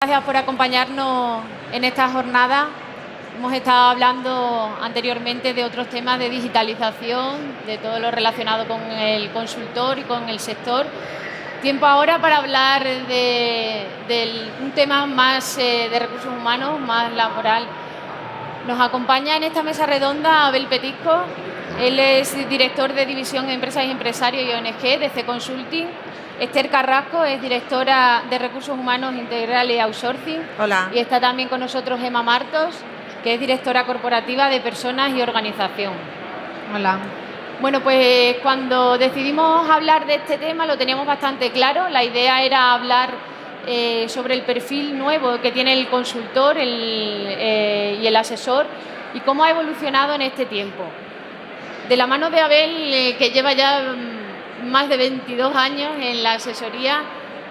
Gracias por acompañarnos en esta jornada. Hemos estado hablando anteriormente de otros temas de digitalización, de todo lo relacionado con el consultor y con el sector. Tiempo ahora para hablar de un tema más de recursos humanos, más laboral. Nos acompaña en esta mesa redonda Abel Petisco. Él es director de División de Empresas y Empresarios y ONG de C-Consulting. Esther Carrasco es directora de Recursos Humanos Integrales y Outsourcing. Hola. Y está también con nosotros Emma Martos, que es directora corporativa de Personas y Organización. Hola. Bueno, pues cuando decidimos hablar de este tema lo teníamos bastante claro. La idea era hablar sobre el perfil nuevo que tiene el consultor y el asesor y cómo ha evolucionado en este tiempo. De la mano de Abel, que lleva ya más de 22 años en la asesoría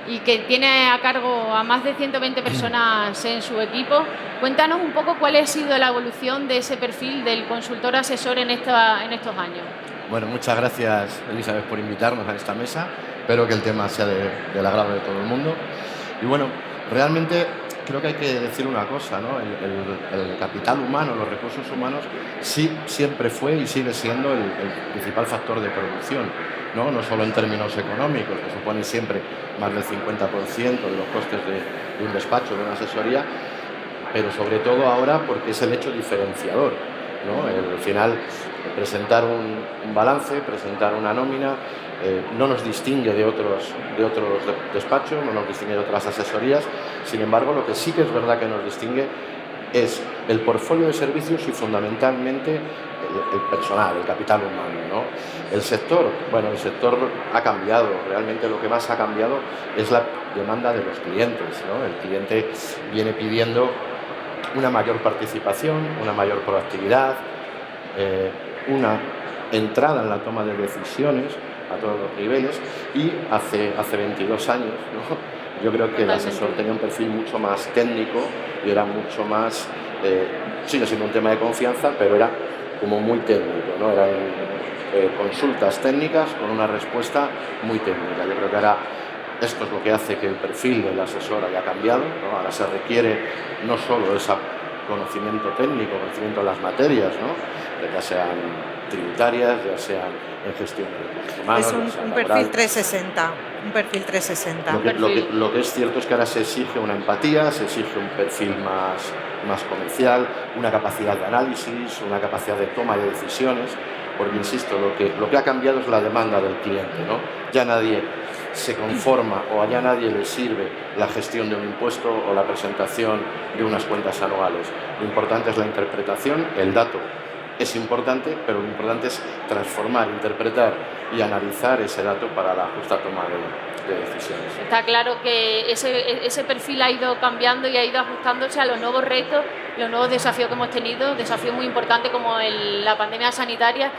y que tiene a cargo a más de 120 personas en su equipo, cuéntanos un poco cuál ha sido la evolución de ese perfil del consultor asesor en estos años. Bueno, muchas gracias, Elizabeth, por invitarnos a esta mesa. Espero que el tema sea del agrado de todo el mundo. Y bueno, realmente creo que hay que decir una cosa, ¿no? El capital humano, los recursos humanos, sí siempre fue y sigue siendo el principal factor de producción, ¿no? No solo en términos económicos, que supone siempre más del 50% de los costes de un despacho, de una asesoría, pero sobre todo ahora porque es el hecho diferenciador, ¿no? Al final, presentar un balance, presentar una nómina, no nos distingue de otros despachos, no nos distingue de otras asesorías. Sin embargo, lo que sí que es verdad que nos distingue es el portfolio de servicios y fundamentalmente el personal, el capital humano, ¿no? El sector ha cambiado. Realmente lo que más ha cambiado es la demanda de los clientes, ¿no? El cliente viene pidiendo una mayor participación, una mayor proactividad, una entrada en la toma de decisiones a todos los niveles. Y hace 22 años, ¿no? Yo creo que el asesor tenía un perfil mucho más técnico y era mucho más, sigue siendo un tema de confianza, pero era como muy técnico, ¿no? Eran consultas técnicas con una respuesta muy técnica. Yo creo que ahora esto es lo que hace que el perfil del asesor haya cambiado, ¿no? Ahora se requiere no solo ese conocimiento técnico, conocimiento de las materias, ¿no? Ya sean tributarias, ya sean en gestión de recursos humanos. Es un perfil 360. Un perfil 360. Lo que es cierto es que ahora se exige una empatía, se exige un perfil más comercial, una capacidad de análisis, una capacidad de toma de decisiones, porque insisto, lo que ha cambiado es la demanda del cliente, ¿no? Ya nadie se conforma o a ya nadie le sirve la gestión de un impuesto o la presentación de unas cuentas anuales. Lo importante es la interpretación, el dato es importante, pero lo importante es transformar, interpretar y analizar ese dato para la justa toma de decisiones. Está claro que ese perfil ha ido cambiando y ha ido ajustándose a los nuevos retos, los nuevos desafíos que hemos tenido, desafíos muy importantes como la pandemia sanitaria,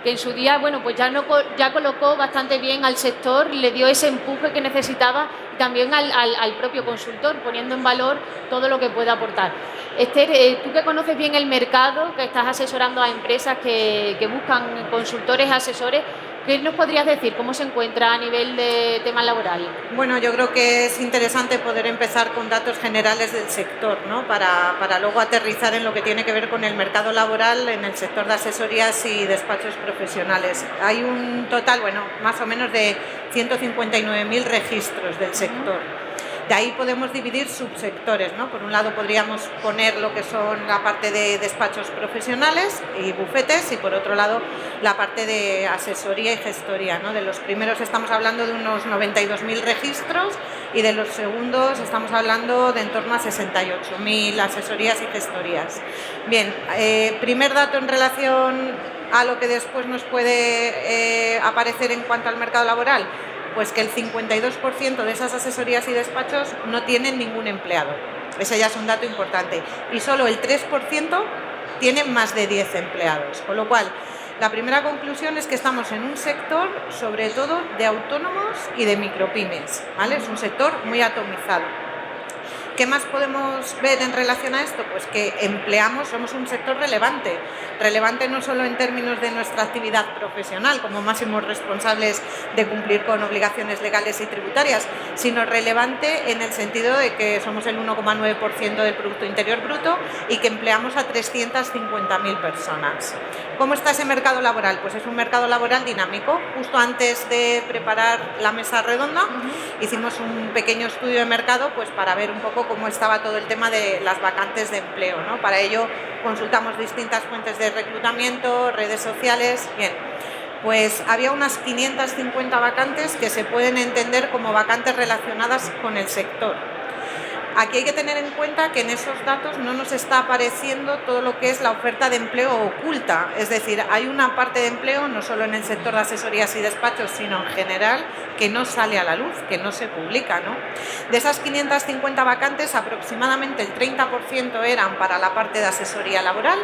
que en su día, bueno, pues ya colocó bastante bien al sector, le dio ese empuje que necesitaba y también al propio consultor, poniendo en valor todo lo que puede aportar. Esther, tú que conoces bien el mercado, que estás asesorando a empresas que buscan consultores, asesores, ¿qué nos podrías decir? ¿Cómo se encuentra a nivel de tema laboral? Bueno, yo creo que es interesante poder empezar con datos generales del sector, ¿no? Para luego aterrizar en lo que tiene que ver con el mercado laboral en el sector de asesorías y despachos profesionales. Hay un total, más o menos de 159.000 registros del sector. De ahí podemos dividir subsectores, ¿no? Por un lado podríamos poner lo que son la parte de despachos profesionales y bufetes y por otro lado la parte de asesoría y gestoría, ¿no? De los primeros estamos hablando de unos 92.000 registros y de los segundos estamos hablando de en torno a 68.000 asesorías y gestorías. Bien, primer dato en relación a lo que después nos puede aparecer en cuanto al mercado laboral. Pues que el 52% de esas asesorías y despachos no tienen ningún empleado. Ese ya es un dato importante. Y solo el 3% tiene más de 10 empleados. Con lo cual, la primera conclusión es que estamos en un sector, sobre todo, de autónomos y de micropymes, ¿vale? Es un sector muy atomizado. ¿Qué más podemos ver en relación a esto? Pues que somos un sector relevante no solo en términos de nuestra actividad profesional como máximos responsables de cumplir con obligaciones legales y tributarias, sino relevante en el sentido de que somos el 1,9% del Producto Interior Bruto y que empleamos a 350.000 personas. ¿Cómo está ese mercado laboral? Pues es un mercado laboral dinámico. Justo antes de preparar la mesa redonda, hicimos un pequeño estudio de mercado pues para ver un poco cómo estaba todo el tema de las vacantes de empleo, ¿no? Para ello consultamos distintas fuentes de reclutamiento, redes sociales. Bien, pues había unas 550 vacantes que se pueden entender como vacantes relacionadas con el sector. Aquí hay que tener en cuenta que en esos datos no nos está apareciendo todo lo que es la oferta de empleo oculta, es decir, hay una parte de empleo, no solo en el sector de asesorías y despachos, sino en general, que no sale a la luz, que no se publica, ¿no? De esas 550 vacantes, aproximadamente el 30% eran para la parte de asesoría laboral,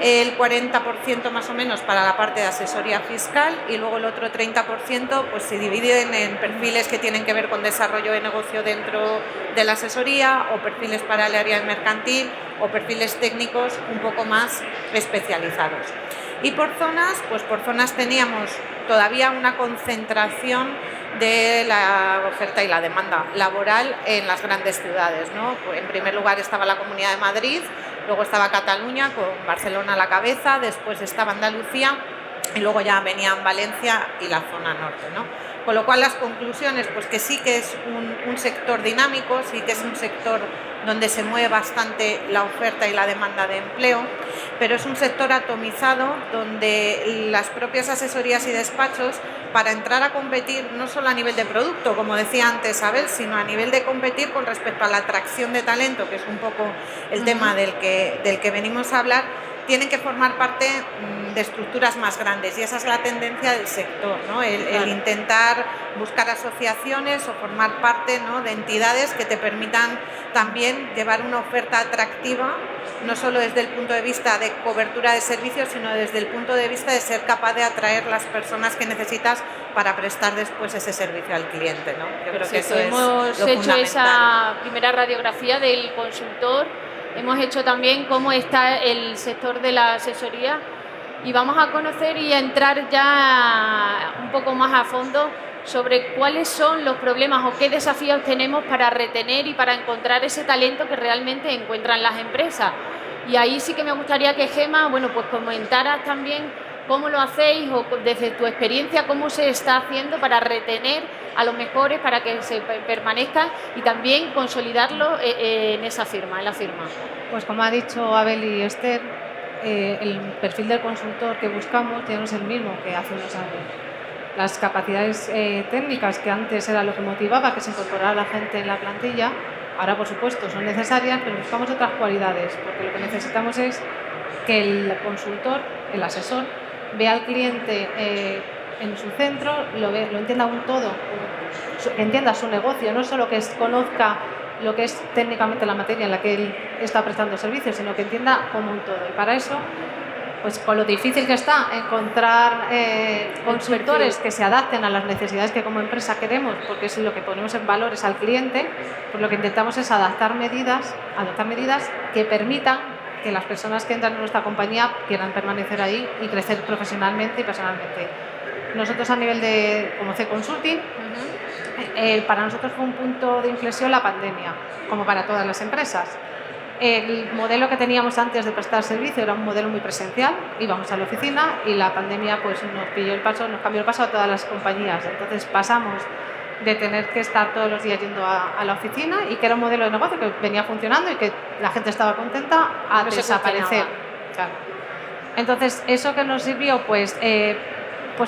el 40% más o menos para la parte de asesoría fiscal y luego el otro 30% pues se dividen en perfiles que tienen que ver con desarrollo de negocio dentro de la asesoría o perfiles para el área mercantil o perfiles técnicos un poco más especializados. Y por zonas, pues por zonas teníamos todavía una concentración de la oferta y la demanda laboral en las grandes ciudades, ¿no? Pues en primer lugar estaba la Comunidad de Madrid, luego estaba Cataluña con Barcelona a la cabeza, después estaba Andalucía y luego ya venían Valencia y la zona norte, ¿no? Con lo cual las conclusiones, pues que sí que es un sector dinámico, sí que es un sector donde se mueve bastante la oferta y la demanda de empleo, pero es un sector atomizado donde las propias asesorías y despachos, para entrar a competir no solo a nivel de producto, como decía antes Abel, sino a nivel de competir con respecto a la atracción de talento, que es un poco el tema del que venimos a hablar, tienen que formar parte de estructuras más grandes y esa es la tendencia del sector, ¿no? El intentar buscar asociaciones o formar parte, ¿no?, de entidades que te permitan también llevar una oferta atractiva, no solo desde el punto de vista de cobertura de servicios, sino desde el punto de vista de ser capaz de atraer las personas que necesitas para prestar después ese servicio al cliente, ¿no? Yo creo que eso es hemos lo hecho fundamental. esa primera radiografía del consultor. Hemos hecho también cómo está el sector de la asesoría y vamos a conocer y a entrar ya un poco más a fondo sobre cuáles son los problemas o qué desafíos tenemos para retener y para encontrar ese talento que realmente encuentran las empresas. Y ahí sí que me gustaría que Gemma, bueno, pues comentaras también cómo lo hacéis o desde tu experiencia cómo se está haciendo para retener a los mejores, para que se permanezcan y también consolidarlo en esa firma, en la firma. Pues como ha dicho Abel y Esther, el perfil del consultor que buscamos ya no es el mismo que hace unos años. Las capacidades técnicas que antes era lo que motivaba que se incorporara la gente en la plantilla, ahora por supuesto son necesarias, pero buscamos otras cualidades, porque lo que necesitamos es que el consultor, el asesor, vea al cliente en su centro, lo entienda un todo, que entienda su negocio, no solo que conozca lo que es técnicamente la materia en la que él está prestando servicios, sino que entienda como un todo. Y para eso, pues con lo difícil que está encontrar consultores que se adapten a las necesidades que como empresa queremos, porque es lo que ponemos en valor es al cliente, pues lo que intentamos es adoptar medidas que permitan que las personas que entran en nuestra compañía quieran permanecer ahí y crecer profesionalmente y personalmente. Nosotros a nivel de como C-Consulting, para nosotros fue un punto de inflexión la pandemia, como para todas las empresas. El modelo que teníamos antes de prestar servicio era un modelo muy presencial, íbamos a la oficina y la pandemia pues nos cambió el paso a todas las compañías. Entonces pasamos de tener que estar todos los días yendo a la oficina y que era un modelo de negocio que venía funcionando y que la gente estaba contenta a desaparecer. Claro. Entonces eso que nos sirvió pues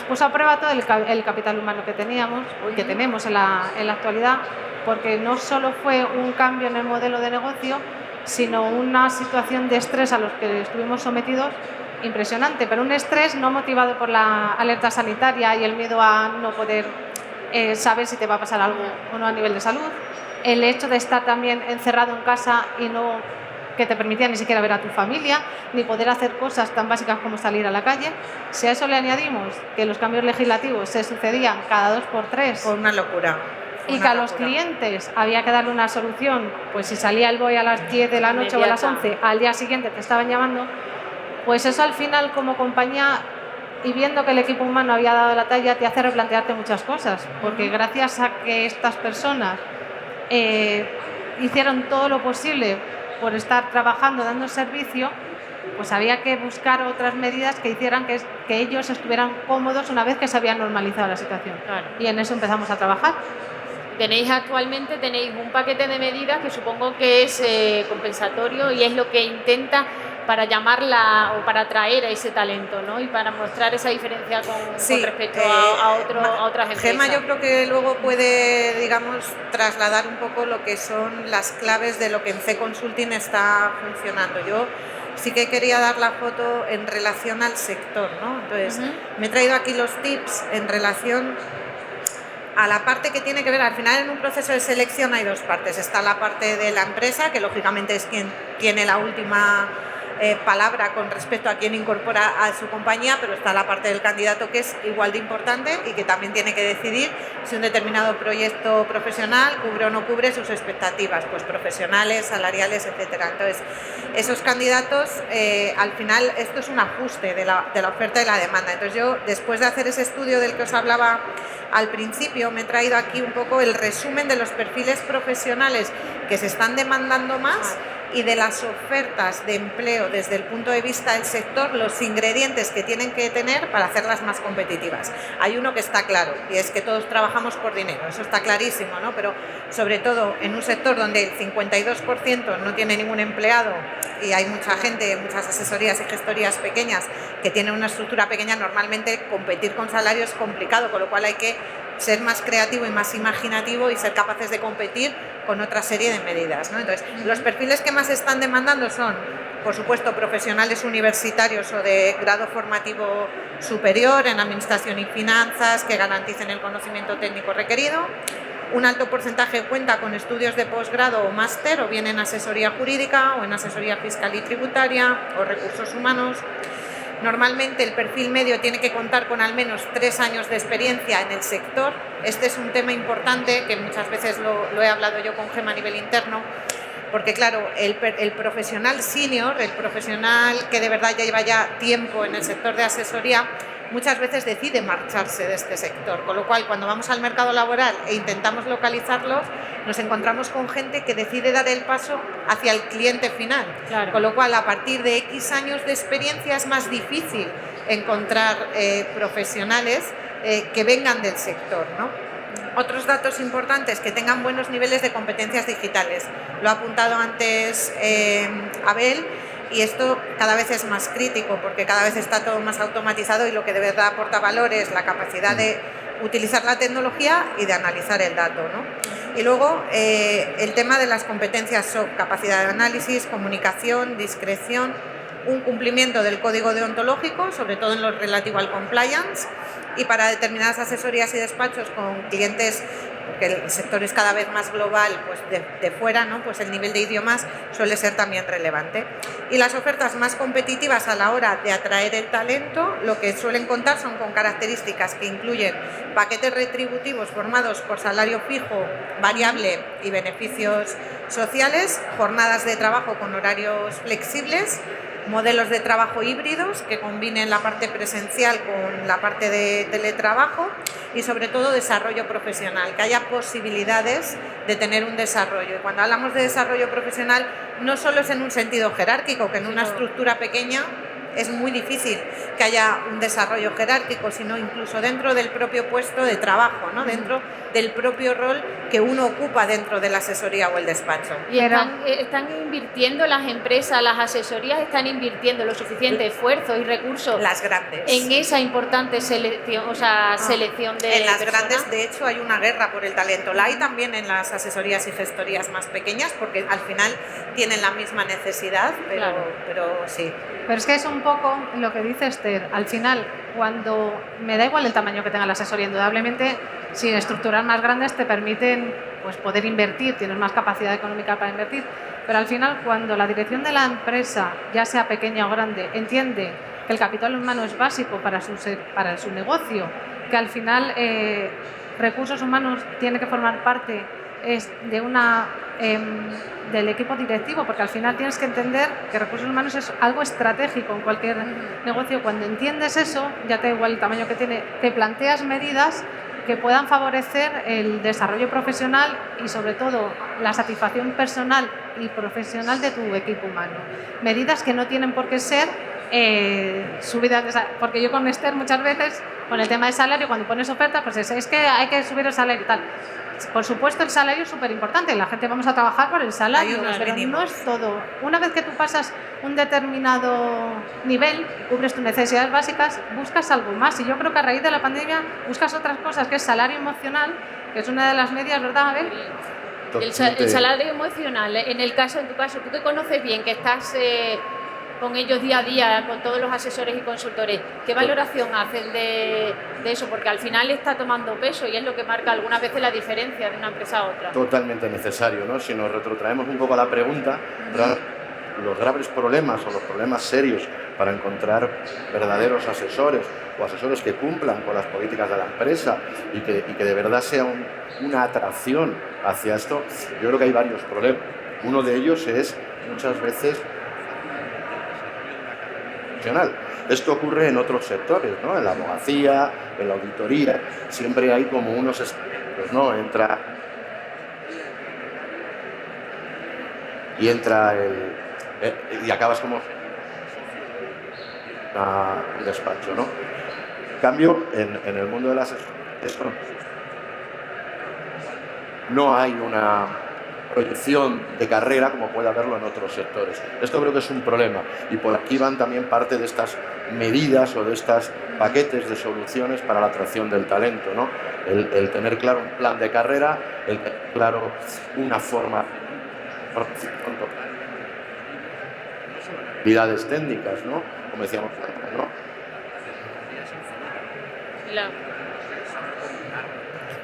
puso a prueba todo el capital humano que teníamos y que tenemos en la actualidad, porque no solo fue un cambio en el modelo de negocio, sino una situación de estrés a los que estuvimos sometidos impresionante, pero un estrés no motivado por la alerta sanitaria y el miedo a no poder saber si te va a pasar algo o no a nivel de salud, el hecho de estar también encerrado en casa y no que te permitía ni siquiera ver a tu familia, ni poder hacer cosas tan básicas como salir a la calle. Si a eso le añadimos que los cambios legislativos se sucedían cada 2 por 3... Fue una locura. fue y que una a los locura. clientes había que darle una solución, pues si salía el BOE a las 10 de la noche o a las Inmediata. 11, al día siguiente te estaban llamando, pues eso al final como compañía y viendo que el equipo humano había dado la talla te hace replantearte muchas cosas, porque gracias a que estas personas hicieron todo lo posible por estar trabajando, dando servicio, pues había que buscar otras medidas que hicieran que ellos estuvieran cómodos una vez que se había normalizado la situación. Claro. Y en eso empezamos a trabajar. Actualmente tenéis un paquete de medidas que supongo que es compensatorio y es lo que intenta para llamarla o para atraer a ese talento, ¿no? Y para mostrar esa diferencia con respecto a otras empresas. Gemma yo creo que luego puede, digamos, trasladar un poco lo que son las claves de lo que en C-Consulting está funcionando. Yo sí que quería dar la foto en relación al sector, ¿no? Entonces, me he traído aquí los tips en relación a la parte que tiene que ver, al final en un proceso de selección hay dos partes. Está la parte de la empresa, que lógicamente es quien tiene la última palabra con respecto a quién incorpora a su compañía, pero está la parte del candidato que es igual de importante y que también tiene que decidir si un determinado proyecto profesional cubre o no cubre sus expectativas, pues profesionales, salariales, etcétera. Entonces, esos candidatos, al final, esto es un ajuste de la oferta y la demanda. Entonces, yo, después de hacer ese estudio del que os hablaba al principio, me he traído aquí un poco el resumen de los perfiles profesionales que se están demandando más y de las ofertas de empleo desde el punto de vista del sector, los ingredientes que tienen que tener para hacerlas más competitivas. Hay uno que está claro y es que todos trabajamos por dinero, eso está clarísimo, ¿no? Pero sobre todo en un sector donde el 52% no tiene ningún empleado y hay mucha gente, muchas asesorías y gestorías pequeñas que tienen una estructura pequeña, normalmente competir con salarios es complicado, con lo cual hay que ser más creativo y más imaginativo y ser capaces de competir con otra serie de medidas, ¿no? Entonces, los perfiles que más están demandando son, por supuesto, profesionales universitarios o de grado formativo superior en administración y finanzas que garanticen el conocimiento técnico requerido. Un alto porcentaje cuenta con estudios de posgrado o máster, o bien en asesoría jurídica o en asesoría fiscal y tributaria o recursos humanos. Normalmente el perfil medio tiene que contar con al menos 3 años de experiencia en el sector. Este es un tema importante que muchas veces lo he hablado yo con Gemma a nivel interno, porque claro, el profesional senior, el profesional que de verdad ya lleva ya tiempo en el sector de asesoría, muchas veces decide marcharse de este sector, con lo cual cuando vamos al mercado laboral e intentamos localizarlos, nos encontramos con gente que decide dar el paso hacia el cliente final, Claro. Con lo cual a partir de X años de experiencia es más difícil encontrar profesionales que vengan del sector, ¿no? Otros datos importantes, que tengan buenos niveles de competencias digitales. Lo ha apuntado antes Abel, y esto cada vez es más crítico porque cada vez está todo más automatizado y lo que de verdad aporta valor es la capacidad de utilizar la tecnología y de analizar el dato, ¿no? Y luego el tema de las competencias soft, capacidad de análisis, comunicación, discreción, un cumplimiento del código deontológico, sobre todo en lo relativo al compliance, y para determinadas asesorías y despachos con clientes, porque el sector es cada vez más global, pues de fuera, ¿no? Pues el nivel de idiomas suele ser también relevante. Y las ofertas más competitivas a la hora de atraer el talento, lo que suelen contar son con características que incluyen paquetes retributivos formados por salario fijo, variable y beneficios sociales, jornadas de trabajo con horarios flexibles, modelos de trabajo híbridos que combinen la parte presencial con la parte de teletrabajo y sobre todo desarrollo profesional, que haya posibilidades de tener un desarrollo. Y cuando hablamos de desarrollo profesional no solo es en un sentido jerárquico, que en una estructura pequeña es muy difícil que haya un desarrollo jerárquico, sino incluso dentro del propio puesto de trabajo, ¿no? Dentro del propio rol que uno ocupa dentro de la asesoría o el despacho. Y están invirtiendo las empresas, las asesorías están invirtiendo lo suficiente esfuerzo y recursos las grandes en esa importante selección, selección de en las personas. grandes, de hecho, hay una guerra por el talento. La hay también en las asesorías y gestorías más pequeñas, porque al final tienen la misma necesidad, pero sí. Pero es que es un poco lo que dice Esther. Al final, cuando me da igual el tamaño que tenga la asesoría, indudablemente, si estructuras más grandes te permiten pues, poder invertir, tienes más capacidad económica para invertir. Pero al final, cuando la dirección de la empresa, ya sea pequeña o grande, entiende que el capital humano es básico para su negocio, que al final recursos humanos tiene que formar parte del equipo directivo, porque al final tienes que entender que recursos humanos es algo estratégico en cualquier negocio. Cuando entiendes eso, ya te da igual el tamaño que tiene, te planteas medidas que puedan favorecer el desarrollo profesional y sobre todo la satisfacción personal y profesional de tu equipo humano. Medidas que no tienen por qué ser subidas, porque yo con Esther muchas veces con el tema de salario, cuando pones ofertas, pues es que hay que subir el salario y tal. Por supuesto, el salario es súper importante, la gente vamos a trabajar por el salario, pero no es todo. Una vez que tú pasas un determinado nivel, cubres tus necesidades básicas, buscas algo más. Y yo creo que a raíz de la pandemia buscas otras cosas, que es salario emocional, que es una de las medias, ¿verdad, Abel? El salario emocional, en tu caso, tú que conoces bien, que estás con ellos día a día, con todos los asesores y consultores, ¿qué valoración hacen de eso? Porque al final está tomando peso y es lo que marca algunas veces la diferencia de una empresa a otra. Totalmente necesario, ¿no? Si nos retrotraemos un poco a la pregunta, los graves problemas o los problemas serios para encontrar verdaderos asesores o asesores que cumplan con las políticas de la empresa y que de verdad sea una atracción hacia esto, yo creo que hay varios problemas. Uno de ellos es muchas veces esto ocurre en otros sectores, ¿no? En la abogacía, en la auditoría, siempre hay como unos estilos, ¿no? Entra y acabas como un despacho, ¿no? En cambio, en el mundo de las esto no hay una proyección de carrera como puede haberlo en otros sectores. Esto creo que es un problema y por aquí van también parte de estas medidas o de estos paquetes de soluciones para la atracción del talento, ¿no? El tener claro un plan de carrera, el tener claro una forma, habilidades técnicas, ¿no? Como decíamos,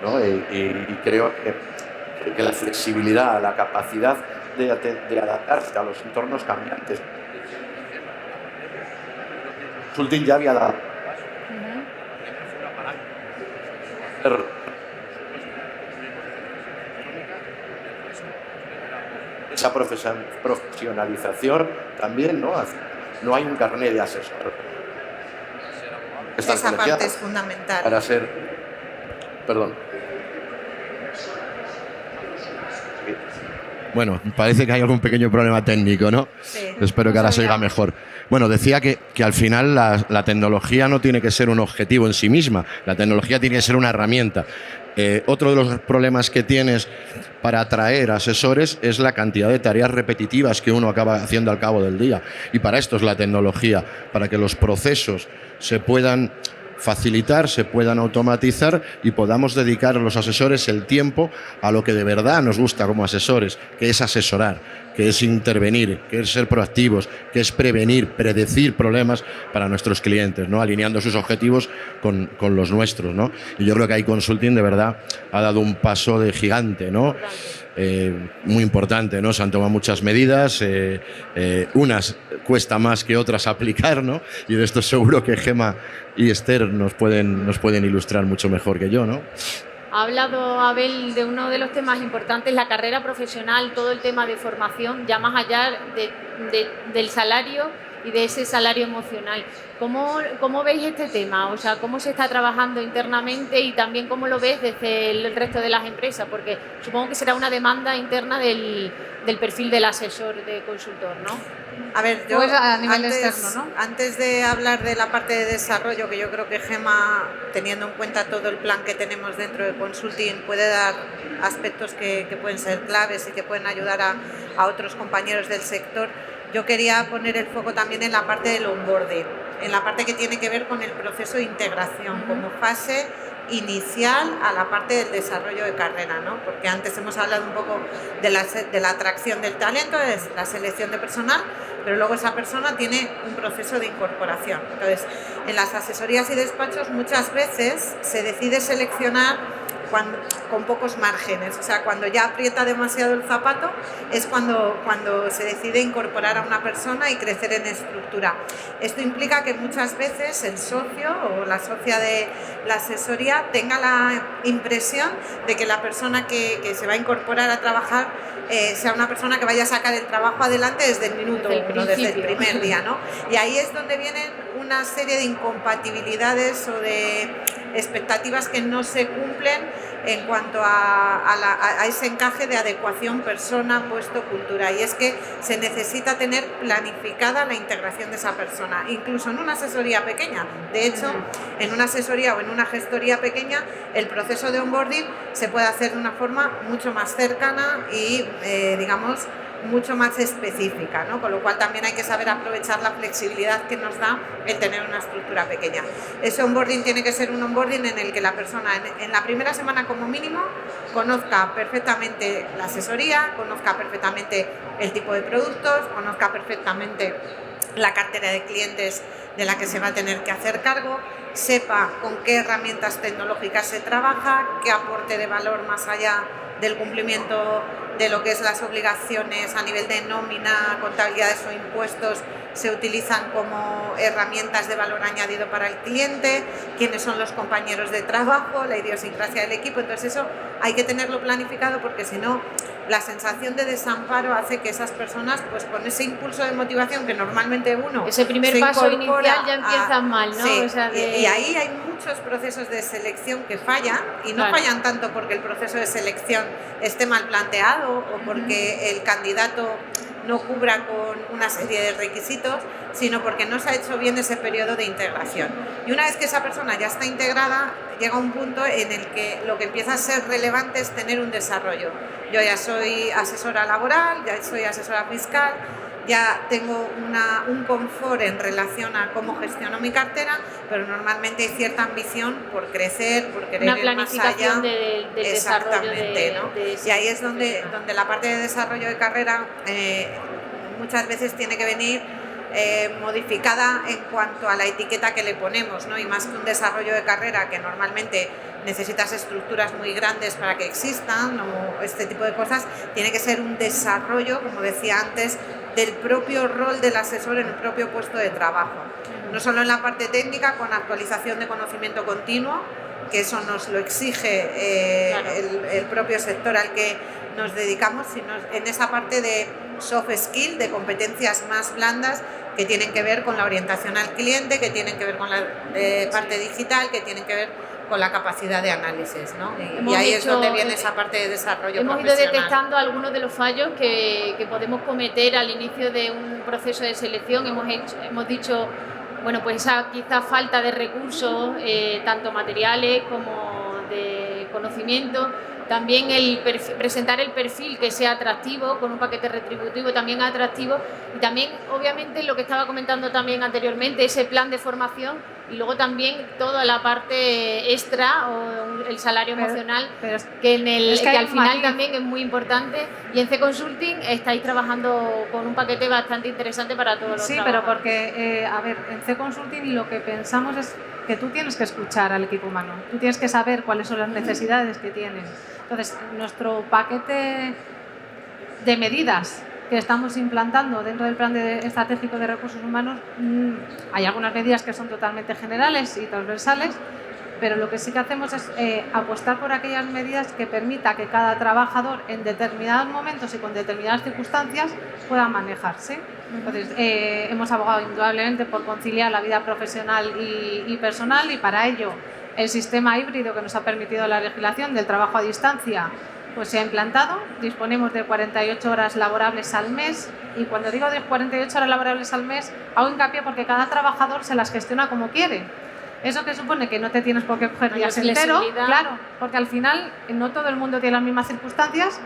¿no? Y creo que la flexibilidad, la capacidad de adaptarse a los entornos cambiantes. Consulting ya había dado esa profesionalización también, ¿no? No hay un carnet de asesor. Esa parte es fundamental. Para ser... Perdón. Bueno, parece que hay algún pequeño problema técnico, ¿no? Sí. Espero que ahora se oiga mejor. Bueno, decía que al final la tecnología no tiene que ser un objetivo en sí misma. La tecnología tiene que ser una herramienta. Otro de los problemas que tienes para atraer asesores es la cantidad de tareas repetitivas que uno acaba haciendo al cabo del día. Y para esto es la tecnología, para que los procesos se puedan facilitar, se puedan automatizar y podamos dedicar a los asesores el tiempo a lo que de verdad nos gusta como asesores, que es asesorar, que es intervenir, que es ser proactivos, que es prevenir, predecir problemas para nuestros clientes, ¿no? Alineando sus objetivos con los nuestros, ¿no? Y yo creo que ahí Consulting de verdad ha dado un paso de gigante, ¿no? Muy importante, ¿no? Se han tomado muchas medidas, unas cuesta más que otras aplicar, ¿no? Y de esto seguro que Gemma y Esther nos pueden ilustrar mucho mejor que yo, ¿no? Ha hablado Abel de uno de los temas importantes, la carrera profesional, todo el tema de formación, ya más allá del salario y de ese salario emocional. ¿Cómo veis este tema? O sea, ¿cómo se está trabajando internamente y también cómo lo ves desde el resto de las empresas? Porque supongo que será una demanda interna del perfil del asesor, de consultor, ¿no? A ver, yo pues a nivel externo, ¿no? Antes de hablar de la parte de desarrollo, que yo creo que Gemma, teniendo en cuenta todo el plan que tenemos dentro de Consulting, puede dar aspectos que pueden ser claves y que pueden ayudar a otros compañeros del sector, yo quería poner el foco también en la parte del onboarding, en la parte que tiene que ver con el proceso de integración como fase inicial a la parte del desarrollo de carrera, ¿no? Porque antes hemos hablado un poco de la atracción del talento, de la selección de personal, pero luego esa persona tiene un proceso de incorporación. Entonces, en las asesorías y despachos muchas veces se decide seleccionar con pocos márgenes, o sea, cuando ya aprieta demasiado el zapato es cuando se decide incorporar a una persona y crecer en estructura. Esto implica que muchas veces el socio o la socia de la asesoría tenga la impresión de que la persona que se va a incorporar a trabajar sea una persona que vaya a sacar el trabajo adelante desde el minuto uno, desde el primer día, ¿no? Y ahí es donde vienen una serie de incompatibilidades o de expectativas que no se cumplen en cuanto a ese encaje de adecuación persona, puesto, cultura. Y es que se necesita tener planificada la integración de esa persona, incluso en una asesoría pequeña. De hecho, en una asesoría o en una gestoría pequeña, el proceso de onboarding se puede hacer de una forma mucho más cercana y, digamos, mucho más específica, ¿no? Con lo cual también hay que saber aprovechar la flexibilidad que nos da el tener una estructura pequeña. Ese onboarding tiene que ser un onboarding en el que la persona en la primera semana como mínimo conozca perfectamente la asesoría, conozca perfectamente el tipo de productos, conozca perfectamente la cartera de clientes de la que se va a tener que hacer cargo, sepa con qué herramientas tecnológicas se trabaja, qué aporte de valor más allá del cumplimiento de lo que es las obligaciones a nivel de nómina, contabilidades o impuestos se utilizan como herramientas de valor añadido para el cliente, quiénes son los compañeros de trabajo, la idiosincrasia del equipo. Entonces eso hay que tenerlo planificado, porque si no, la sensación de desamparo hace que esas personas, pues con ese impulso de motivación que normalmente uno ese primer paso inicial ya empieza mal, ¿no? Sí, o sea, y ahí hay muchos procesos de selección que fallan, y no fallan tanto porque el proceso de selección esté mal planteado o porque el candidato no cubra con una serie de requisitos, sino porque no se ha hecho bien ese periodo de integración. Y una vez que esa persona ya está integrada, llega un punto en el que lo que empieza a ser relevante es tener un desarrollo. Yo ya soy asesora laboral, ya soy asesora fiscal, ya tengo un confort en relación a cómo gestiono mi cartera, pero normalmente hay cierta ambición por crecer, por querer ir más allá. Del exactamente, desarrollo ¿no? Y ahí es donde la parte de desarrollo de carrera muchas veces tiene que venir modificada en cuanto a la etiqueta que le ponemos, ¿no? Y más que un desarrollo de carrera, que normalmente necesitas estructuras muy grandes para que existan o este tipo de cosas, tiene que ser un desarrollo, como decía antes, del propio rol del asesor en el propio puesto de trabajo. No solo en la parte técnica, con actualización de conocimiento continuo, que eso nos lo exige el propio sector al que nos dedicamos, sino en esa parte de soft skill, de competencias más blandas, que tienen que ver con la orientación al cliente, que tienen que ver con la parte digital, que tienen que ver con la capacidad de análisis, ¿no? Y ahí es donde viene esa parte de desarrollo profesional. Hemos ido detectando algunos de los fallos que podemos cometer al inicio de un proceso de selección. Hemos dicho, bueno, pues esa quizá falta de recursos, tanto materiales como de conocimiento. También presentar el perfil que sea atractivo, con un paquete retributivo también atractivo, y también, obviamente, lo que estaba comentando también anteriormente, ese plan de formación, y luego también toda la parte extra o el salario emocional, que al final también es muy importante. Y en C Consulting estáis trabajando con un paquete bastante interesante para todos los trabajadores. Pero porque, en C Consulting lo que pensamos es que tú tienes que escuchar al equipo humano, tú tienes que saber cuáles son las necesidades que tienen. Entonces, nuestro paquete de medidas que estamos implantando dentro del plan estratégico de recursos humanos, hay algunas medidas que son totalmente generales y transversales, pero lo que sí que hacemos es apostar por aquellas medidas que permita que cada trabajador en determinados momentos y con determinadas circunstancias pueda manejarse. Entonces, hemos abogado indudablemente por conciliar la vida profesional y personal, y para ello el sistema híbrido que nos ha permitido la legislación del trabajo a distancia pues se ha implantado. Disponemos de 48 horas laborables al mes, y cuando digo de 48 horas laborables al mes hago hincapié porque cada trabajador se las gestiona como quiere. Eso que supone que no te tienes por qué coger días enteros, claro, porque al final no todo el mundo tiene las mismas circunstancias,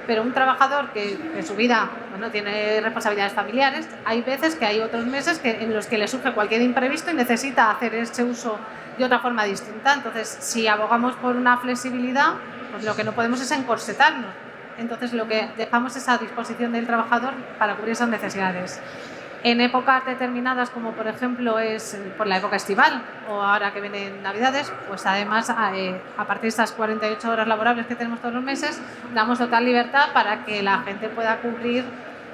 pero un trabajador que en su vida tiene responsabilidades familiares, hay veces que hay otros meses en los que le surge cualquier imprevisto y necesita hacer ese uso de otra forma distinta. Entonces, si abogamos por una flexibilidad, pues lo que no podemos es encorsetarnos. Entonces, lo que dejamos es a disposición del trabajador para cubrir esas necesidades. En épocas determinadas, como por ejemplo es por la época estival o ahora que vienen Navidades, pues además a partir de estas 48 horas laborables que tenemos todos los meses, damos total libertad para que la gente pueda cubrir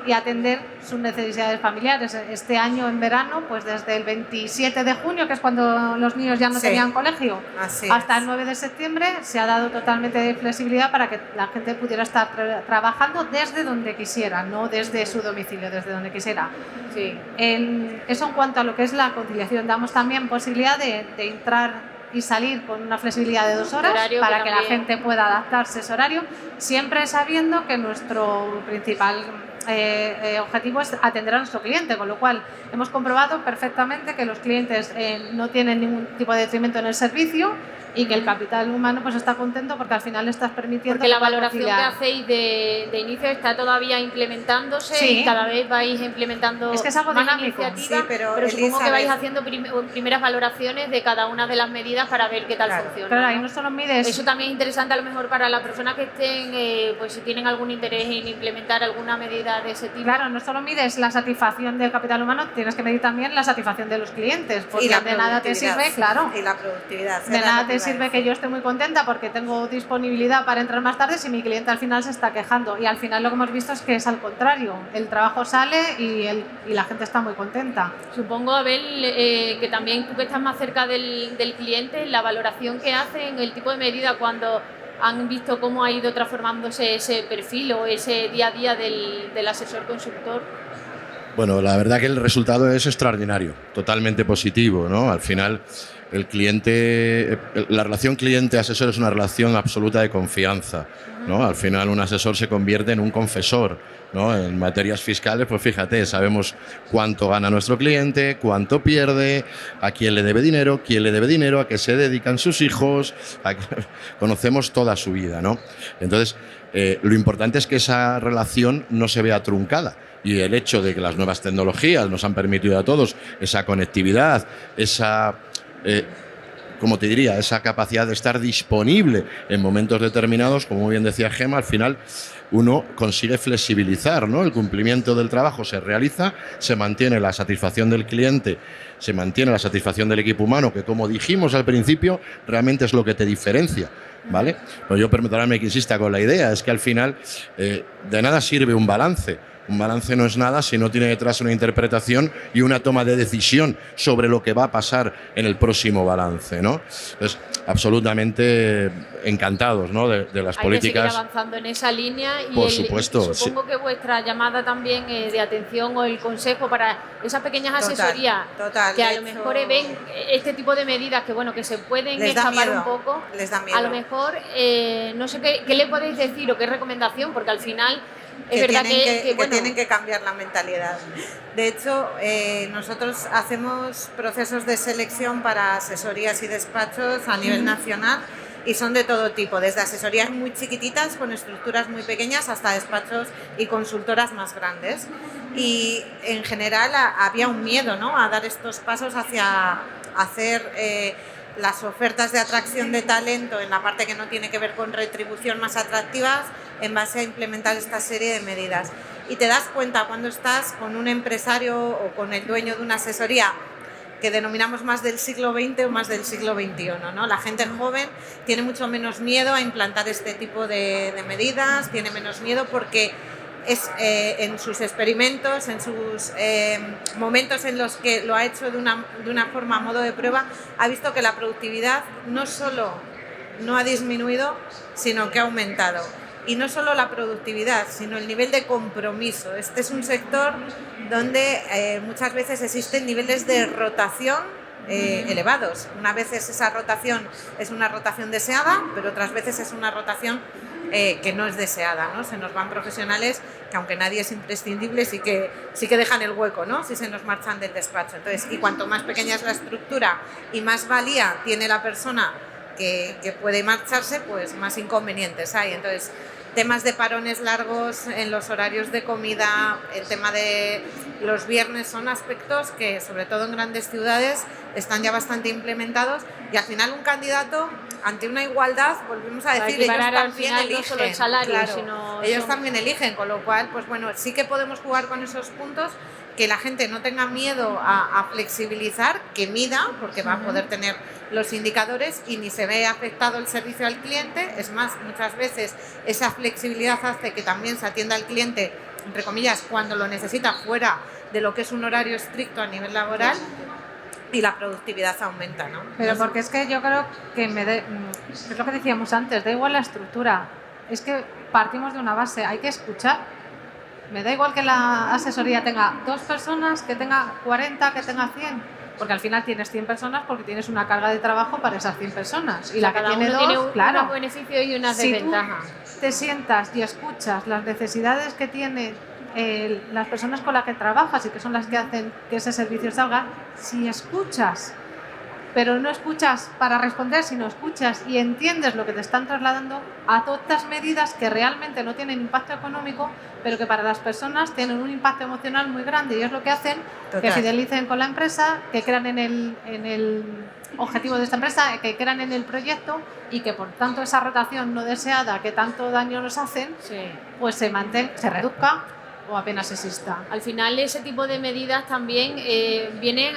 y atender sus necesidades familiares. Este año en verano, pues desde el 27 de junio, que es cuando los niños ya no tenían colegio, hasta el 9 de septiembre se ha dado totalmente de flexibilidad para que la gente pudiera estar trabajando desde donde quisiera, no desde su domicilio, desde donde quisiera. Sí. Eso en cuanto a lo que es la conciliación. Damos también posibilidad de entrar y salir con una flexibilidad de 2 horas horario para que la gente pueda adaptarse a ese horario, siempre sabiendo que nuestro principal objetivo es atender a nuestro cliente, con lo cual hemos comprobado perfectamente que los clientes no tienen ningún tipo de detrimento en el servicio y que el capital humano pues está contento porque al final le estás permitiendo... Porque la valoración que hacéis de inicio está todavía implementándose y cada vez vais implementando es que es algo más dinámico. iniciativas, Sí, pero supongo que vais haciendo primeras valoraciones de cada una de las medidas para ver qué tal funciona. Pero ahí ¿no? no solo mides... Eso también es interesante a lo mejor para las personas que estén, pues si tienen algún interés en implementar alguna medida de ese tipo. Claro, no solo mides la satisfacción del capital humano, tienes que medir también la satisfacción de los clientes, porque de nada te sirve, claro. Y la productividad. De nada te sirve que yo esté muy contenta porque tengo disponibilidad para entrar más tarde si mi cliente al final se está quejando. Y al final lo que hemos visto es que es al contrario. El trabajo sale y la gente está muy contenta. Supongo, Abel, que también tú que estás más cerca del cliente, la valoración que hacen, el tipo de medida cuando han visto cómo ha ido transformándose ese perfil o ese día a día del asesor consultor. Bueno, la verdad que el resultado es extraordinario, totalmente positivo, ¿no? Al final, el cliente, la relación cliente-asesor es una relación absoluta de confianza, ¿no? Al final, un asesor se convierte en un confesor, ¿no? En materias fiscales, pues fíjate, sabemos cuánto gana nuestro cliente, cuánto pierde, a quién le debe dinero, a qué se dedican sus hijos, conocemos toda su vida, ¿no? Entonces, lo importante es que esa relación no se vea truncada. Y el hecho de que las nuevas tecnologías nos han permitido a todos esa conectividad, esa, como te diría, esa capacidad de estar disponible en momentos determinados, como bien decía Gemma, al final uno consigue flexibilizar, ¿no? El cumplimiento del trabajo se realiza, se mantiene la satisfacción del cliente, se mantiene la satisfacción del equipo humano, que como dijimos al principio, realmente es lo que te diferencia, ¿vale? Pero yo permítame que insista con la idea, es que al final de nada sirve un balance. Un balance no es nada si no tiene detrás una interpretación y una toma de decisión sobre lo que va a pasar en el próximo balance, ¿no? Entonces, absolutamente encantados, ¿no? de las políticas. Hay que seguir avanzando en esa línea y por supuesto, supongo que vuestra llamada también de atención o el consejo para esas pequeñas asesorías que a lo mejor ven este tipo de medidas que bueno que se pueden escapar un poco. Les da miedo. A lo mejor no sé qué le podéis decir o qué recomendación, porque al final es verdad que tienen que cambiar la mentalidad. De hecho, nosotros hacemos procesos de selección para asesorías y despachos a nivel nacional y son de todo tipo, desde asesorías muy chiquititas con estructuras muy pequeñas hasta despachos y consultoras más grandes. Y en general había un miedo, ¿no?, a dar estos pasos hacia hacer las ofertas de atracción de talento en la parte que no tiene que ver con retribución más atractivas en base a implementar esta serie de medidas. Y te das cuenta cuando estás con un empresario o con el dueño de una asesoría que denominamos más del siglo XX o más del siglo XXI, ¿no? La gente joven tiene mucho menos miedo a implantar este tipo de medidas, tiene menos miedo porque es en sus experimentos, en sus momentos en los que lo ha hecho de una forma a modo de prueba, ha visto que la productividad no solo no ha disminuido, sino que ha aumentado. Y no solo la productividad, sino el nivel de compromiso. Este es un sector donde muchas veces existen niveles de rotación elevados. Una veces esa rotación es una rotación deseada, pero otras veces es una rotación que no es deseada, ¿no? Se nos van profesionales que aunque nadie es imprescindible sí que dejan el hueco, ¿no?, si se nos marchan del despacho. Entonces, y cuanto más pequeña es la estructura y más valía tiene la persona que puede marcharse, pues más inconvenientes hay. Entonces, temas de parones largos en los horarios de comida, el tema de los viernes son aspectos que, sobre todo en grandes ciudades, están ya bastante implementados y al final un candidato, ante una igualdad, volvemos a decir, ellos también eligen. No solo el salario, claro, sino ellos también eligen, con lo cual, pues bueno, sí que podemos jugar con esos puntos, que la gente no tenga miedo a flexibilizar, que mida, porque va a poder tener los indicadores y ni se ve afectado el servicio al cliente. Es más, muchas veces esa flexibilidad hace que también se atienda al cliente, entre comillas, cuando lo necesita, fuera de lo que es un horario estricto a nivel laboral, y la productividad aumenta, ¿no? Pero porque es que yo creo que es lo que decíamos antes, da igual la estructura, es que partimos de una base, hay que escuchar. Me da igual que la asesoría tenga 2 personas, que tenga 40, que tenga 100, porque al final tienes 100 personas porque tienes una carga de trabajo para esas 100 personas. Y la que tiene 2, tiene claro, unos beneficios y unas si desventajas. tú te sientas y escuchas las necesidades que tienen las personas con las que trabajas y que son las que hacen que ese servicio salga, si escuchas, pero no escuchas para responder, sino escuchas y entiendes lo que te están trasladando, adoptas medidas que realmente no tienen impacto económico, pero que para las personas tienen un impacto emocional muy grande, y es lo que hacen. Total. Que fidelicen con la empresa, que crean en el objetivo de esta empresa, que crean en el proyecto, y que por tanto esa rotación no deseada que tanto daño nos hacen, Sí. pues se reduzca o apenas exista. Al final ese tipo de medidas también vienen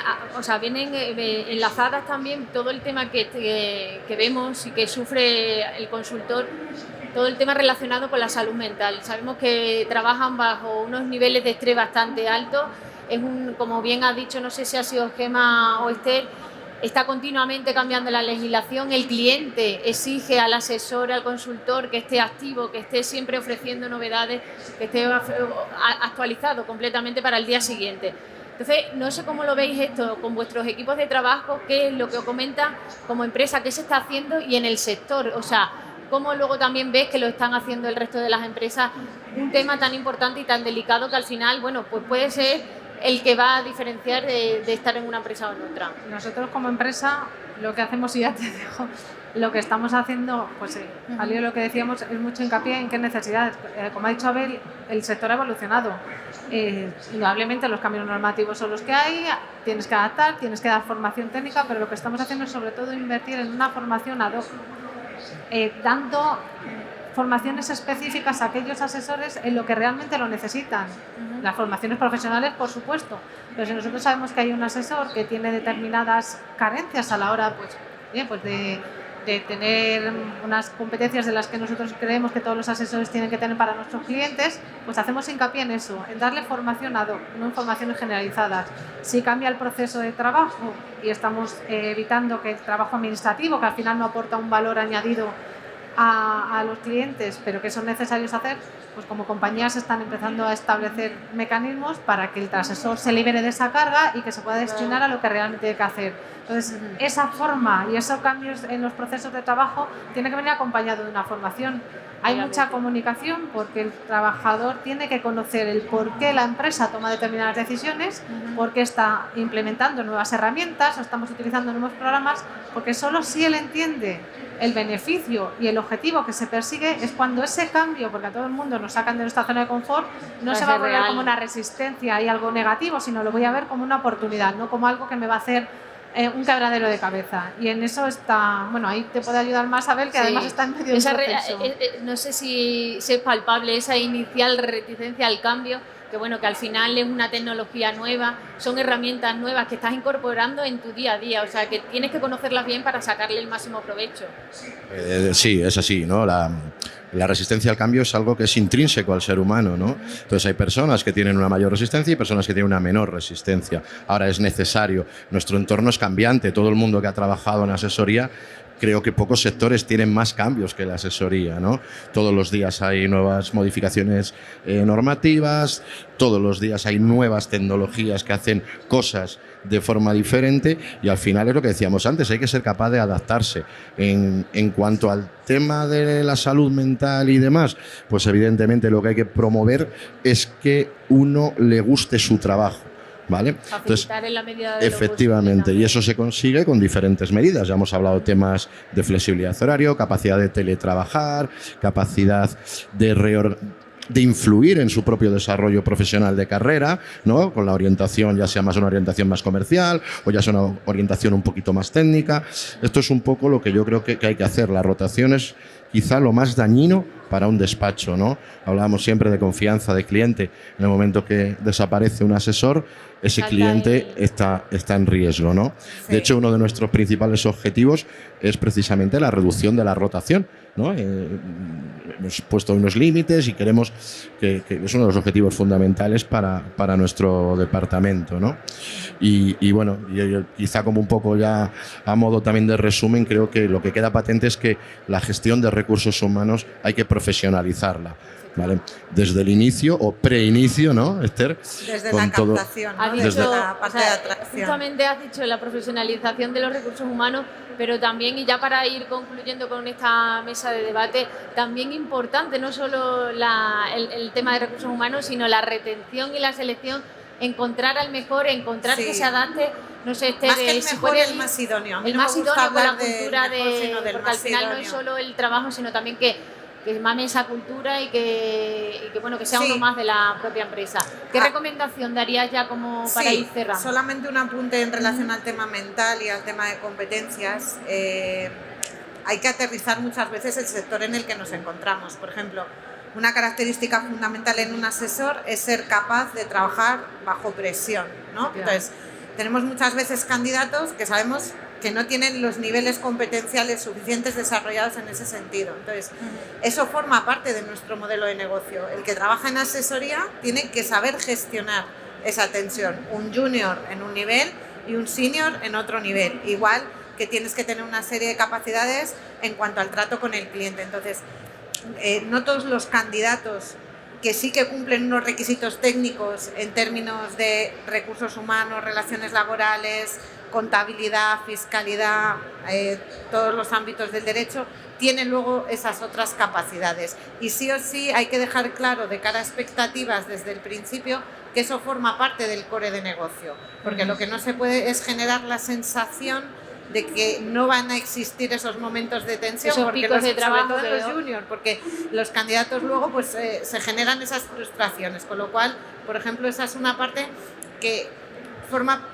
enlazadas también todo el tema que vemos y que sufre el consultor, todo el tema relacionado con la salud mental. Sabemos que trabajan bajo unos niveles de estrés bastante altos. Como bien ha dicho, no sé si ha sido Gemma o Esther, está continuamente cambiando la legislación. El cliente exige al asesor, al consultor, que esté activo, que esté siempre ofreciendo novedades, que esté actualizado completamente para el día siguiente. Entonces, no sé cómo lo veis esto con vuestros equipos de trabajo, qué es lo que os comenta como empresa, qué se está haciendo, y en el sector, o sea, cómo luego también ves que lo están haciendo el resto de las empresas, un tema tan importante y tan delicado que al final, bueno, pues puede ser el que va a diferenciar de estar en una empresa o en otra. Nosotros como empresa lo que hacemos, y ya te dejo, lo que estamos haciendo, pues al hilo de lo que decíamos, es mucho hincapié en qué necesidades. Como ha dicho Abel, el sector ha evolucionado. Indudablemente los cambios normativos son los que hay, tienes que adaptar, tienes que dar formación técnica, pero lo que estamos haciendo es sobre todo invertir en una formación ad hoc, dando formaciones específicas a aquellos asesores en lo que realmente lo necesitan. Las formaciones profesionales, por supuesto, pero si nosotros sabemos que hay un asesor que tiene determinadas carencias a la hora de tener unas competencias de las que nosotros creemos que todos los asesores tienen que tener para nuestros clientes, pues hacemos hincapié en eso, en darle formación ad hoc, no en formaciones generalizadas. Si cambia el proceso de trabajo y estamos evitando que el trabajo administrativo, que al final no aporta un valor añadido a los clientes, pero que son necesarios hacer, pues como compañías están empezando a establecer mecanismos para que el asesor se libere de esa carga y que se pueda destinar a lo que realmente tiene que hacer. Entonces, esa forma y esos cambios en los procesos de trabajo tiene que venir acompañado de una formación. Hay mucha comunicación porque el trabajador tiene que conocer el por qué la empresa toma determinadas decisiones, por qué está implementando nuevas herramientas o estamos utilizando nuevos programas, porque solo si él entiende el beneficio y el objetivo que se persigue es cuando ese cambio, porque a todo el mundo nos sacan de nuestra zona de confort, no se va a volver como una resistencia y algo negativo, sino lo voy a ver como una oportunidad, no como algo que me va a hacer un quebradero de cabeza. Y en eso está, bueno, ahí te puede ayudar más Abel, que además está en medio de un proceso. No sé si es palpable esa inicial reticencia al cambio, que bueno, que al final es una tecnología nueva, son herramientas nuevas que estás incorporando en tu día a día, o sea que tienes que conocerlas bien para sacarle el máximo provecho. Sí, es así, ¿no? La resistencia al cambio es algo que es intrínseco al ser humano, ¿no? Entonces hay personas que tienen una mayor resistencia y personas que tienen una menor resistencia. Ahora es necesario, nuestro entorno es cambiante, todo el mundo que ha trabajado en asesoría, creo que pocos sectores tienen más cambios que la asesoría, ¿no? Todos los días hay nuevas modificaciones normativas, todos los días hay nuevas tecnologías que hacen cosas de forma diferente y al final es lo que decíamos antes, hay que ser capaz de adaptarse. En cuanto al tema de la salud mental y demás, pues evidentemente lo que hay que promover es que uno le guste su trabajo. ¿Vale? Entonces, en la medida de efectivamente, y eso se consigue con diferentes medidas. Ya hemos hablado de temas de flexibilidad de horario, capacidad de teletrabajar, capacidad de influir en su propio desarrollo profesional de carrera, ¿no? Con la orientación, ya sea más una orientación más comercial o ya sea una orientación un poquito más técnica. Esto es un poco lo que yo creo que hay que hacer. La rotación es quizá lo más dañino para un despacho, ¿no? Hablábamos siempre de confianza de cliente. En el momento que desaparece un asesor, ese cliente está en riesgo, ¿no? Sí. De hecho, uno de nuestros principales objetivos es precisamente la reducción de la rotación, ¿no? Hemos puesto unos límites y queremos que es uno de los objetivos fundamentales para nuestro departamento, ¿no? Y bueno, quizá como un poco ya a modo también de resumen, creo que lo que queda patente es que la gestión de recursos humanos hay que profesionalizarla, ¿vale? Desde el inicio o preinicio, ¿no, Esther? Desde Con la todo- captación, ¿no? Has Desde dicho, la parte o sea, de atracción. justamente has dicho la profesionalización de los recursos humanos, pero también, y ya para ir concluyendo con esta mesa de debate, también importante no solo el tema de recursos humanos, sino la retención y la selección, encontrar al mejor, encontrar Sí. que se adapte, no sé, Esther, Más que el si mejor, fuera el más idóneo. A mí el no me más gusta idóneo con la hablar del cultura mejor, sino del porque al más final no es idóneo. solo el trabajo, sino también que mame esa cultura y que bueno, que sea Sí. uno más de la propia empresa. ¿Qué Ah. recomendación darías ya como para Sí, ir cerrando? solamente un apunte en relación al tema mental y al tema de competencias. Hay que aterrizar muchas veces el sector en el que nos encontramos. Por ejemplo, una característica fundamental en un asesor es ser capaz de trabajar bajo presión, ¿no? Entonces, tenemos muchas veces candidatos que sabemos que no tienen los niveles competenciales suficientes desarrollados en ese sentido. Entonces, eso forma parte de nuestro modelo de negocio. El que trabaja en asesoría tiene que saber gestionar esa tensión. Un junior en un nivel y un senior en otro nivel. Igual que tienes que tener una serie de capacidades en cuanto al trato con el cliente. Entonces, no todos los candidatos que sí que cumplen unos requisitos técnicos en términos de recursos humanos, relaciones laborales, contabilidad, fiscalidad, todos los ámbitos del derecho, tienen luego esas otras capacidades. Y sí o sí hay que dejar claro de cara a expectativas desde el principio que eso forma parte del core de negocio, porque lo que no se puede es generar la sensación de que no van a existir esos momentos de tensión, Esos porque picos de trabajo sobre todo que los no. juniors, porque los candidatos luego pues se generan esas frustraciones, con lo cual, por ejemplo, esa es una parte que forma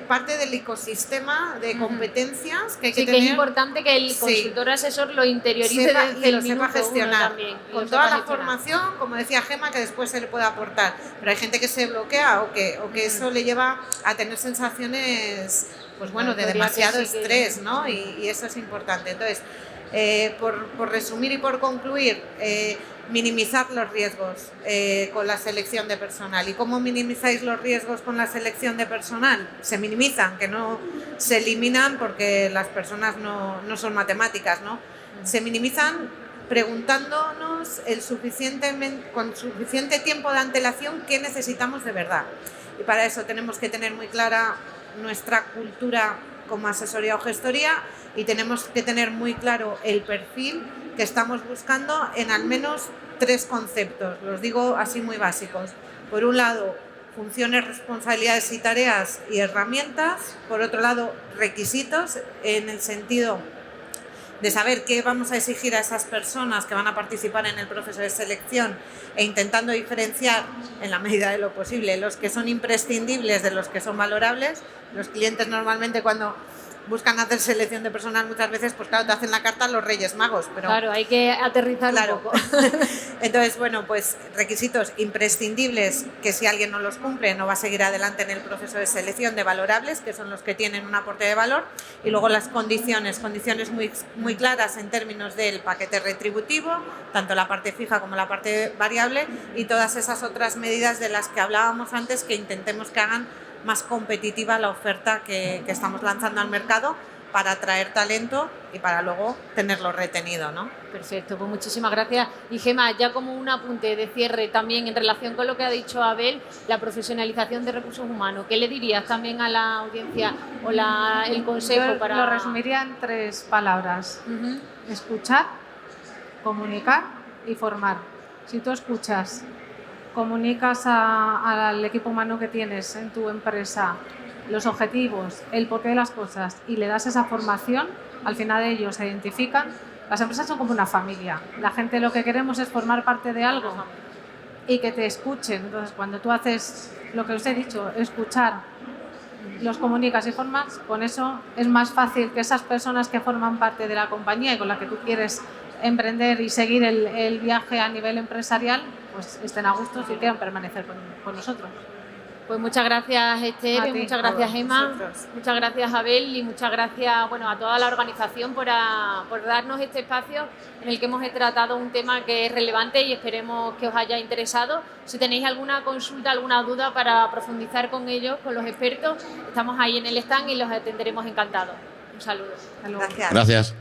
parte del ecosistema de competencias que hay que Sí, que tener. es importante que el Sí. consultor asesor lo interiorice Sepa, desde y el lo sepa minuto uno gestionar también, y con lo toda sepa la gestionar. formación, como decía Gemma, que después se le puede aportar, pero hay gente que se bloquea o que eso le lleva a tener sensaciones pues bueno, de Podría demasiado que sí que- estrés, ¿no? Y eso es importante. Entonces, por resumir y por concluir, minimizar los riesgos con la selección de personal. ¿Y cómo minimizáis los riesgos con la selección de personal? Se minimizan, que no se eliminan porque las personas no son matemáticas, ¿no? Se minimizan preguntándonos con suficiente tiempo de antelación qué necesitamos de verdad. Y para eso tenemos que tener muy clara nuestra cultura como asesoría o gestoría y tenemos que tener muy claro el perfil que estamos buscando en al menos 3 conceptos, los digo así muy básicos. Por un lado, funciones, responsabilidades y tareas y herramientas. Por otro lado, requisitos en el sentido de saber qué vamos a exigir a esas personas que van a participar en el proceso de selección e intentando diferenciar en la medida de lo posible los que son imprescindibles de los que son valorables. Los clientes normalmente cuando buscan hacer selección de personal muchas veces, pues claro, te hacen la carta a los Reyes Magos. Pero Claro, hay que aterrizar claro. un poco. Entonces, bueno, pues requisitos imprescindibles que si alguien no los cumple no va a seguir adelante en el proceso de selección de valorables, que son los que tienen un aporte de valor, y luego las condiciones muy claras en términos del paquete retributivo, tanto la parte fija como la parte variable, y todas esas otras medidas de las que hablábamos antes que intentemos que hagan más competitiva la oferta que estamos lanzando al mercado para atraer talento y para luego tenerlo retenido, ¿no? Perfecto, pues muchísimas gracias. Y Gemma, ya como un apunte de cierre también en relación con lo que ha dicho Abel, la profesionalización de recursos humanos, ¿qué le dirías también a la audiencia o el consejo Yo para...? lo resumiría en 3 palabras: Ujú. escuchar, comunicar y formar. Si tú escuchas, comunicas al equipo humano que tienes en tu empresa los objetivos, el porqué de las cosas y le das esa formación, al final ellos se identifican. Las empresas son como una familia. La gente lo que queremos es formar parte de algo y que te escuchen. Entonces, cuando tú haces lo que os he dicho, escuchar, los comunicas y formas, con eso es más fácil que esas personas que forman parte de la compañía y con la que tú quieres emprender y seguir el viaje a nivel empresarial, pues estén a gusto y quieran permanecer con nosotros. Pues muchas gracias, Esther, y muchas gracias, Emma, vosotros. muchas gracias, Abel, y muchas gracias, bueno, a toda la organización por darnos este espacio en el que hemos tratado un tema que es relevante y esperemos que os haya interesado. Si tenéis alguna consulta, alguna duda para profundizar con ellos, con los expertos, estamos ahí en el stand y los atenderemos encantados. Un saludo. Gracias. Gracias.